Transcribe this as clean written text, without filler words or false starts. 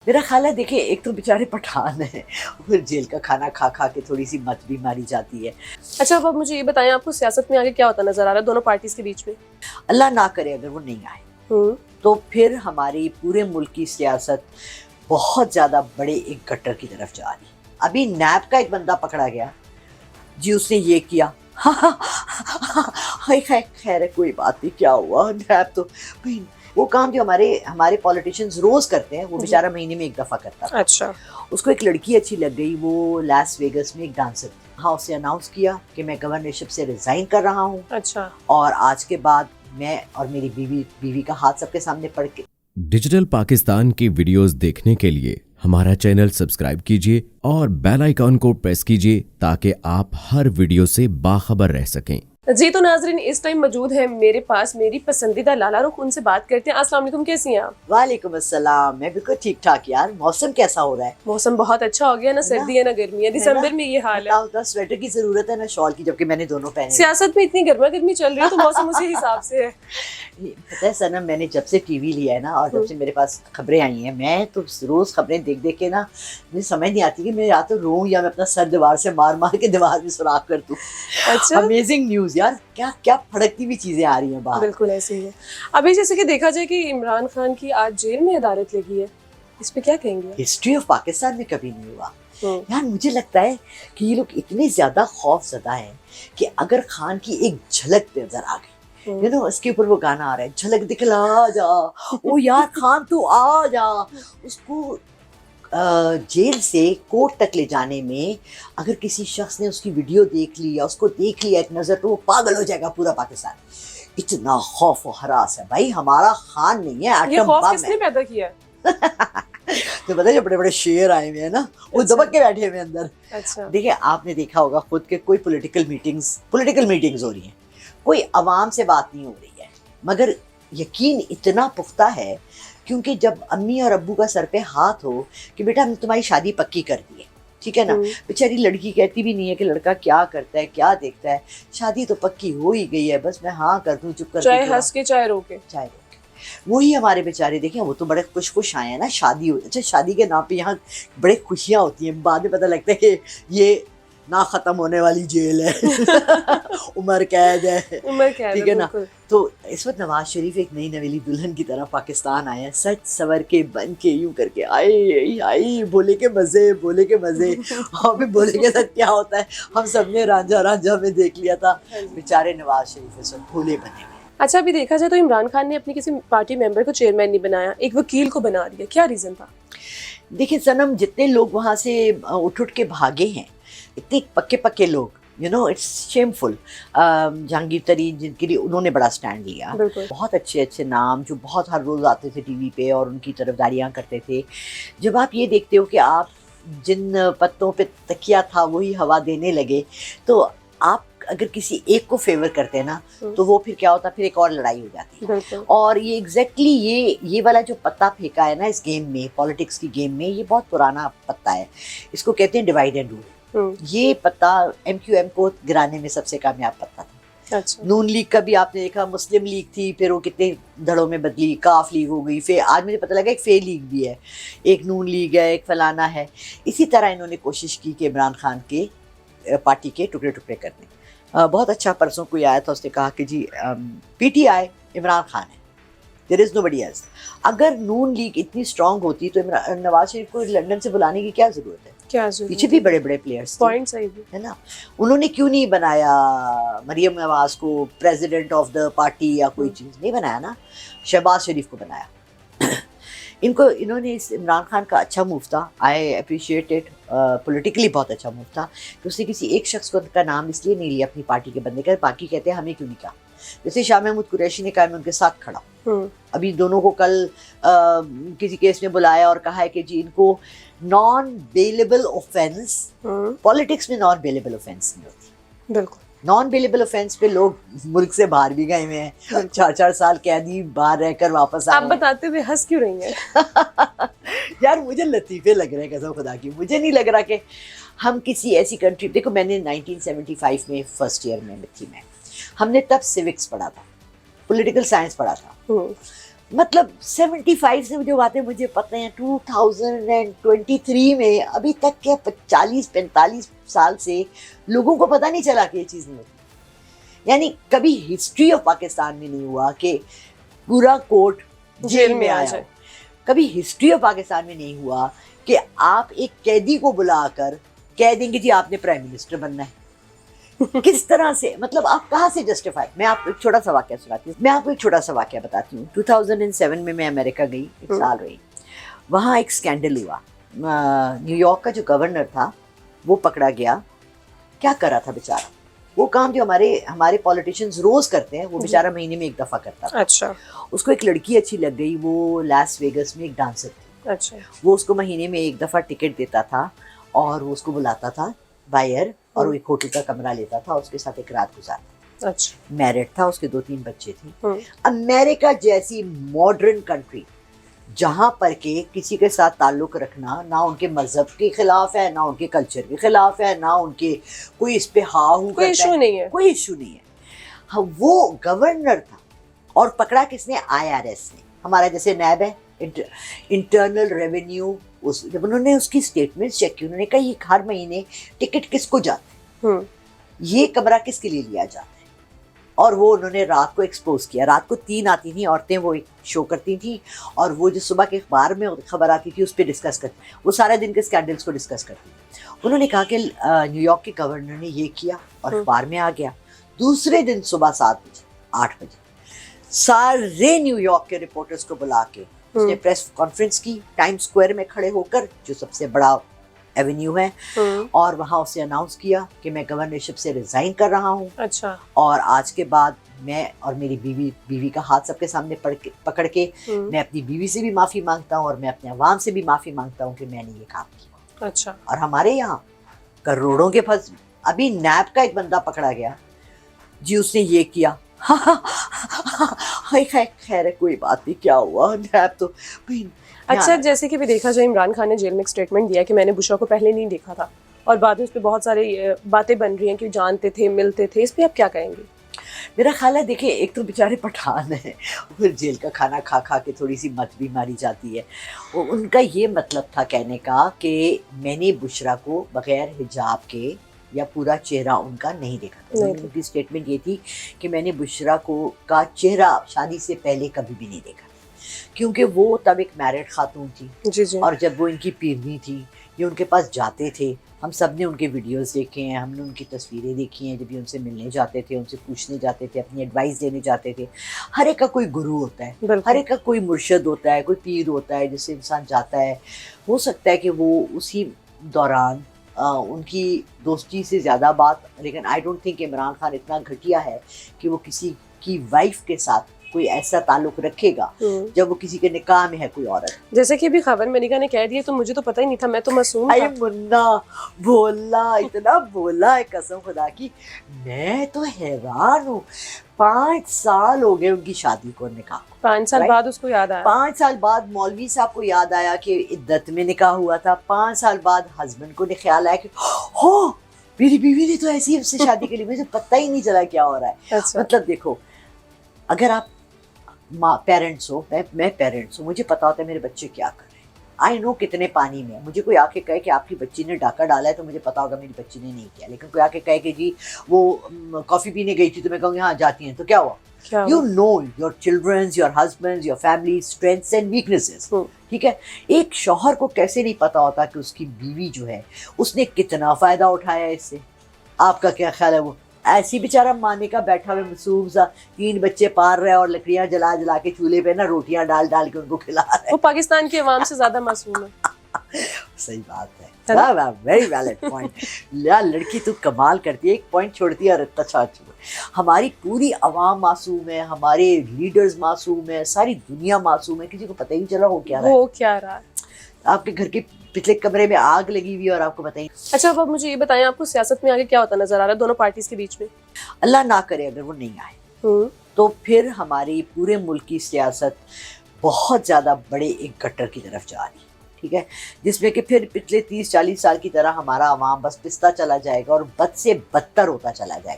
میرا خیال ہے دیکھیں ایک تو بیچارے پٹھان ہیں، پھر جیل کا کھانا کھا کھا کے تھوڑی سی مت بھی ماری جاتی ہے. اچھا اب آپ مجھے یہ بتائیں آپ کو سیاست میں آگے کیا ہوتا نظر آ رہا ہے دونوں پارٹیز کے بیچ میں؟ اللہ نہ کرے اگر وہ نہیں آئے تو پھر ہماری پورے ملک کی سیاست بہت زیادہ بڑے ایک گٹر کی طرف جا رہی. ابھی نیب کا ایک بندہ پکڑا گیا جی، اس نے یہ کیا خیر ہے کوئی بات نہیں، کیا ہوا نیب تو وہ کام جو ہمارے پولیٹیشینز روز کرتے ہیں وہ بیچارہ مہینے میں ایک دفعہ کرتا تھا. اچھا اس کو ایک لڑکی اچھی لگ گئی، وہ لاس ویگس میں ایک ڈانسر تھی. ہاں اسے اناؤنس کیا کہ میں گورنرشپ سے ریزائن کر رہا ہوں، اچھا اور آج کے بعد میں اور میری بیوی کا ہاتھ سب کے سامنے پڑ کے. ڈیجیٹل پاکستان کی ویڈیوز دیکھنے کے لیے ہمارا چینل سبسکرائب کیجیے اور بیل آئیکن کو پریس کیجیے تاکہ آپ ہر ویڈیو سے باخبر رہ سکیں. جی تو ناظرین اس ٹائم موجود ہے میرے پاس میری پسندیدہ لالا رخ، ان سے بات کرتے ہیں. السلام علیکم، کیسی ہیں آپ؟ وعلیکم السلام، میں بالکل ٹھیک ٹھاک. یار موسم کیسا ہو رہا ہے؟ موسم بہت اچھا ہو گیا، نہ سردی ہے نہ گرمی ہے. دسمبر میں یہ حال ہے، نہ سویٹر کی ضرورت ہے نہ شال کی، جبکہ میں نے دونوں پہنے. سیاست میں اتنی گرما گرمی چل رہی ہے تو موسم اسی حساب سے ہے. پتہ ہے سنم، میں نے جب سے ٹی وی لیا ہے نا اور جب سے میرے پاس خبریں آئی ہیں، میں تو روز خبریں دیکھ دیکھ کے نا مجھے سمجھ نہیں آتی کہ میں یا تو روؤں یا میں اپنا سر دیوار سے مار مار کے دیوار میں سوراخ کر دوں. اچھا امیزنگ نیوز یار، کیا کیا پھڑکتی ہوئی چیزیں آ رہی ہیں باہر. بالکل ایسے ہی ہے. ابھی جیسے کہ دیکھا جائے کہ عمران خان کی آج جیل میں عدالت لگی ہے، اس پہ کیا کہیں گے؟ ہسٹری آف پاکستان میں کبھی نہیں ہوا. یار مجھے لگتا ہے کہ یہ لوگ اتنے زیادہ خوف زدہ ہیں کہ اگر خان کی ایک جھلک نظر آ گئی، یو نو اس کے اوپر وہ گانا آ رہا ہے جھلک دکھلا جا، او یار خان تو آ جا. اس کو جیل سے کورٹ تک لے جانے میں اگر کسی شخص نے اس کی ویڈیو دیکھ لی یا اس کو دیکھ لیا ایک نظر تو وہ پاگل ہو جائے گا پورا پاکستان. اتنا خوف و ہراس ہے بھائی. ہمارا خان نہیں ہے، یہ ایٹم خوف بم کس ہے. نے پیدا کیا ہے؟ تو پتہ ہے جو بڑے بڑے شیر آئے ہوئے ہیں نا وہ دبک کے بیٹھے ہوئے اندر. اچھا دیکھیں آپ نے دیکھا ہوگا خود کے کوئی پولیٹیکل میٹنگز ہو رہی ہیں، کوئی عوام سے بات نہیں ہو رہی ہے، مگر یقین اتنا پختہ ہے کیونکہ جب امی اور ابو کا سر پہ ہاتھ ہو کہ بیٹا ہم نے تمہاری شادی پکی کر دی ہے، ٹھیک ہے نا. بیچاری لڑکی کہتی بھی نہیں ہے کہ لڑکا کیا کرتا ہے کیا دیکھتا ہے، شادی تو پکی ہو ہی گئی ہے، بس میں ہاں کر دوں چپ کر چاہے ہنس کے چاہے رو کے. چاہے رو کے. وہی ہمارے بیچارے دیکھیں وہ تو بڑے خوش آئے ہیں نا. شادی اچھا شادی کے نام پہ یہاں بڑے خوشیاں ہوتی ہیں، بعد میں پتہ لگتا ہے کہ یہ نہ ختم ہونے والی جیل ہے عمر قید ہے، ٹھیک ہے نا. تو اس وقت نواز شریف ایک نئی نویلی دلہن کی طرح پاکستان آئے ہیں، سچ سور کے بن کے یوں کر کے آئی بولے کے مزے ہمیں بولے کے ساتھ کیا ہوتا ہے ہم سب نے رانجھا میں دیکھ لیا تھا. بیچارے نواز شریف اس وقت بھولے بنے ہوئے. اچھا ابھی دیکھا جائے تو عمران خان نے اپنی کسی پارٹی ممبر کو چیئرمین نہیں بنایا، ایک وکیل کو بنا دیا، کیا ریزن تھا؟ دیکھیں سنم، جتنے لوگ وہاں سے اٹھ کے بھاگے ہیں، اتنے پکے لوگ، یو نو اٹس شیم فل. جہانگیر ترین جن کے لیے انہوں نے بڑا سٹینڈ لیا، بہت اچھے نام جو بہت ہر روز آتے تھے ٹی وی پہ اور ان کی طرفداریاں کرتے تھے. جب آپ یہ دیکھتے ہو کہ آپ جن پتوں پہ تکیہ تھا وہی ہوا دینے لگے، تو آپ اگر کسی ایک کو فیور کرتے ہیں نا تو وہ پھر کیا ہوتا، پھر ایک اور لڑائی ہو جاتی ہے. اور یہ ایگزیکٹلی یہ والا جو پتا پھینکا ہے نا اس گیم میں، پالیٹکس کی گیم میں، یہ بہت پرانا پتا ہے. اس کو کہتے ہیں ڈیوائڈ اینڈ رول. یہ پتا ایم کیو ایم کو گرانے میں سب سے کامیاب پتا تھا. نون لیگ کا بھی آپ نے دیکھا، مسلم لیگ تھی، پھر وہ کتنے دھڑوں میں بدلی، کاف لیگ ہو گئی، آج مجھے پتہ لگا ایک فے لیگ بھی ہے، ایک نون لیگ ہے، ایک فلانا ہے. اسی طرح انہوں نے کوشش کی کہ عمران خان کے پارٹی کے ٹکڑے کرنے. بہت اچھا پرسوں کوئی آیا تھا، اس نے کہا کہ جی P T I Imran Khan ہے، there is know body else. اگر نون لیگ اتنی اسٹرانگ ہوتی تو نواز شریف کو لنڈن سے بلانے کی کیا ضرورت ہے؟ پیچھے بھی بڑے پلیئرس ہے نا. انہوں نے کیوں نہیں بنایا مریم نواز کو پریزیڈنٹ آف دا پارٹی یا کوئی چیز نہیں بنایا نا، شہباز شریف کو بنایا. انہوں نے اس عمران خان کا اچھا موو تھا، آئی اپریشیٹ اٹ، پولیٹیکلی بہت اچھا موو تھا کہ اس نے کسی ایک شخص کو کا نام اس لیے نہیں لیا اپنی پارٹی کے بندے کا، باقی کہتے ہیں ہمیں کیوں نہیں کہا. جیسے شاہ محمود قریشی نے کہا میں ان کے ساتھ کھڑا ہوں. ابھی دونوں کو کل کسی کیس میں بلایا اور کہا ہے کہ جی ان کو نان بیلیبل اوفینس، پالیٹکس میں نان بیلیبل اوفینس نہیں ہوتی. بالکل نان بیلیبل اوفینس پہ لوگ ملک سے باہر بھی گئے ہوئے ہیں، 4 سال قیدی باہر رہ کر واپس آئے. آپ بتاتے ہوئے ہنس کیوں رہی ہیں؟ یار مجھے لطیفے لگ رہے ہیں قسم خدا کی. مجھے نہیں لگ رہا کہ ہم کسی ایسی کنٹری، دیکھو میں نے 1975 میں فرسٹ ایئر میں تھی، ہم نے تب سیوکس پڑھا تھا، پولیٹیکل سائنس پڑھا تھا. مطلب 75 سے جو باتیں مجھے پتہ ہیں 2023 میں ابھی تک کیا 40-45 سال سے لوگوں کو پتہ نہیں چلا کہ یہ چیز نہیں ہوتی. یعنی کبھی ہسٹری آف پاکستان میں نہیں ہوا کہ پورا کورٹ جیل میں آیا ہو. کبھی ہسٹری آف پاکستان میں نہیں ہوا کہ آپ ایک قیدی کو بلا کر کہہ دیں گے جی آپ نے پرائم منسٹر بننا ہے. کس طرح سے, مطلب آپ کہاں سے جسٹیفائی. میں آپ کو ایک چھوٹا سا واقعہ سناتی ہوں, میں آپ کو ایک چھوٹا سا واقعہ بتاتی ہوں. 2007 میں امریکہ گئی, ایک سال رہی. وہاں ایک اسکینڈل ہوا. نیو یارک کا جو گورنر تھا وہ پکڑا گیا. کیا کر رہا تھا بیچارہ, وہ کام جو ہمارے پولیٹیشینز روز کرتے ہیں وہ بیچارہ مہینے میں ایک دفعہ کرتا تھا. اچھا. اس کو ایک لڑکی اچھی لگ گئی, وہ لاس ویگس میں ایک ڈانسر تھی. اچھا. وہ اس کو مہینے میں ایک دفعہ ٹکٹ دیتا تھا اور وہ اس کو بلاتا تھا بائر, اور وہ ایک ہوٹل کا کمرہ لیتا تھا, اس کے ساتھ ایک رات گزارتا. اچھا. میرڈ تھا, اس کے 2-3 بچے تھے. امریکہ جیسی ماڈرن کنٹری جہاں پر کہ کسی کے ساتھ تعلق رکھنا نہ ان کے مذہب کے خلاف ہے, نہ ان کے کلچر کے خلاف ہے, نہ ان کے کوئی اس پہ کوئی ایشو نہیں ہے, کوئی ایشو نہیں ہے. ہاں, وہ گورنر تھا. اور پکڑا کس نے؟ IRS نے. ہمارا جیسے نیب ہے, انٹرنل ریونیو. جب انہوں نے اس کی اسٹیٹمنٹ چیک کی, انہوں نے کہا یہ ہر مہینے ٹکٹ کس کو جاتے ہیں, یہ کمرہ کس کے لیے لیا جاتا ہے. اور وہ انہوں نے رات کو ایکسپوز کیا. رات کو 3 آتی تھیں عورتیں, وہ ایک شو کرتی تھیں, اور وہ جو صبح کے اخبار میں خبر آتی تھی اس پہ ڈسکس کرتی, وہ سارے دن کے اسکینڈلس کو ڈسکس کرتی تھی. انہوں نے کہا کہ نیو یارک کے گورنر نے یہ کیا اور اخبار میں آ گیا. دوسرے دن صبح 7 بجے 8 بجے سارے نیو یارک کے رپورٹرز کو بلا کے اس نے پریس کانفرنس کی, ٹائم سکوائر میں کھڑے ہو کر, جو سب سے بڑا ایونیو ہے, اور وہاں اسے اناؤنس کیا کہ میں گورنرشپ سے ریزائن کر رہا ہوں. اچھا. اور آج کے بعد میں اور میری بیوی کا ہاتھ سب کے سامنے پکڑ کے میں اپنی بیوی سے بھی معافی مانگتا ہوں, اور میں اپنے عوام سے بھی معافی مانگتا ہوں کہ میں نے یہ کام کیا. اچھا. اور ہمارے یہاں کروڑوں کے پھنس, ابھی نیب کا ایک بندہ پکڑا گیا جی, اس نے یہ کیا. خیر ہے, کوئی بات نہیں, کیا ہوا, نیب تو. اچھا, جیسے کہ بھی دیکھا جائے عمران خان نے جیل میں ایک اسٹیٹمنٹ دیا کہ میں نے بشرا کو پہلے نہیں دیکھا تھا, اور بعد میں اس پہ بہت ساری باتیں بن رہی ہیں کہ جانتے تھے, ملتے تھے. اس پہ آپ کیا کہیں گے؟ میرا خیال ہے دیکھیں, ایک تو بیچارے پٹھان ہیں, پھر جیل کا کھانا کھا کھا کے تھوڑی سی مت بھی ماری جاتی ہے. ان کا یہ مطلب تھا کہنے کا کہ میں نے بشرا کو بغیر حجاب کے یا پورا چہرہ ان کا نہیں دیکھا تھا. ان کی اسٹیٹمنٹ یہ تھی کہ میں نے بشرا کا چہرہ شادی سے پہلے کبھی بھی نہیں دیکھا, کیونکہ وہ تب ایک میرڈ خاتون تھی. اور جب وہ ان کی پیرنی تھی, یہ ان کے پاس جاتے تھے, ہم سب نے ان کے ویڈیوز دیکھے ہیں, ہم نے ان کی تصویریں دیکھی ہیں, جب یہ ان سے ملنے جاتے تھے, ان سے پوچھنے جاتے تھے, اپنی ایڈوائس دینے جاتے تھے. ہر ایک کا کوئی گرو ہوتا ہے, ہر ایک کا کوئی مرشد ہوتا ہے, کوئی پیر ہوتا ہے جس سے انسان جاتا ہے. ہو سکتا ہے کہ وہ اسی دوران ان کی دوستی سے زیادہ بات, لیکن I don't think Imran Khan اتنا گھٹیا ہے کہ وہ کسی کی وائف کے ساتھ کوئی ایسا تعلق رکھے گا جب وہ کسی کے نکاح میں ہے کوئی عورت. جیسے کہ بھی خبر ملکہ نے کہہ دیا تو مجھے تو پتہ ہی نہیں تھا, میں تو معصوم تھا. منا بولا, اتنا بولا ہے قسم خدا کی, میں تو حیران ہوں. 5 سال ہو گئے ان کی شادی کو, نکاح 5 سال بعد اس کو یاد آیا. 5 سال بعد مولوی صاحب کو یاد آیا کہ عدت میں نکاح ہوا تھا. 5 سال بعد ہسبینڈ کو خیال آیا کہ ہو میری بیوی نے تو ایسی سے شادی کے لیے, مجھے پتہ ہی نہیں چلا کیا ہو رہا ہے. مطلب دیکھو, اگر آپ پیرنٹس ہو, میں پیرنٹس ہوں, مجھے پتا ہوتا ہے میرے بچے کیا کر رہے ہیں. آئی نو کتنے پانی میں. مجھے کوئی آ کے کہے کہ آپ کی بچی نے ڈاکہ ڈالا ہے تو مجھے پتا ہوگا میری بچی نے نہیں کیا. لیکن کوئی آ کے کہے کہ جی وہ کافی پینے گئی تھی تو میں کہوں گی ہاں جاتی ہیں, تو کیا ہوا؟ You know your childrens, your husbands, your family strengths and weaknesses. ٹھیک ہے, ایک شوہر کو کیسے نہیں پتا ہوتا کہ اس کی بیوی جو ہے اس نے کتنا فائدہ اٹھایا اس سے. آپ کا کیا خیال ہے؟ وہ ایسی بیچارہ مانے کا بیٹھا ہوئے معصوم سا 3 بچے پال رہا ہے, اور لکڑیاں جلا جلا کے چولہے پہ نا روٹیاں ڈال ڈال کے ان کو کھلا رہا ہے. وہ پاکستان کے عوام سے زیادہ معصوم ہے. صحیح بات ہے, ویری ویلڈ پوائنٹ. لڑکی تو کمال کرتی ہے, ایک پوائنٹ چھوڑتی ہے اور اچھا. ہماری پوری عوام معصوم ہے, ہمارے لیڈرز معصوم ہیں, ساری دنیا معصوم ہے, کسی کو پتہ ہی نہیں چلا ہو کیا رہا ہے. آپ کے گھر کے پچھلے کمرے میں آگ لگی ہوئی اور آپ کو پتہ ہی. اچھا, اب آپ مجھے یہ بتائیں, آپ کو سیاست میں آگے کیا ہوتا نظر آ رہا ہے دونوں پارٹیز کے بیچ میں؟ اللہ نہ کرے اگر وہ نہیں آئے تو پھر ہماری پورے ملک کی سیاست بہت زیادہ بڑے ایک گٹر کی طرف جا رہی ہے. ٹھیک ہے, جس میں کہ پھر پچھلے 30-40 سال کی طرح ہمارا عوام بس پستا چلا جائے گا اور بد سے بدتر ہوتا چلا جائے گا.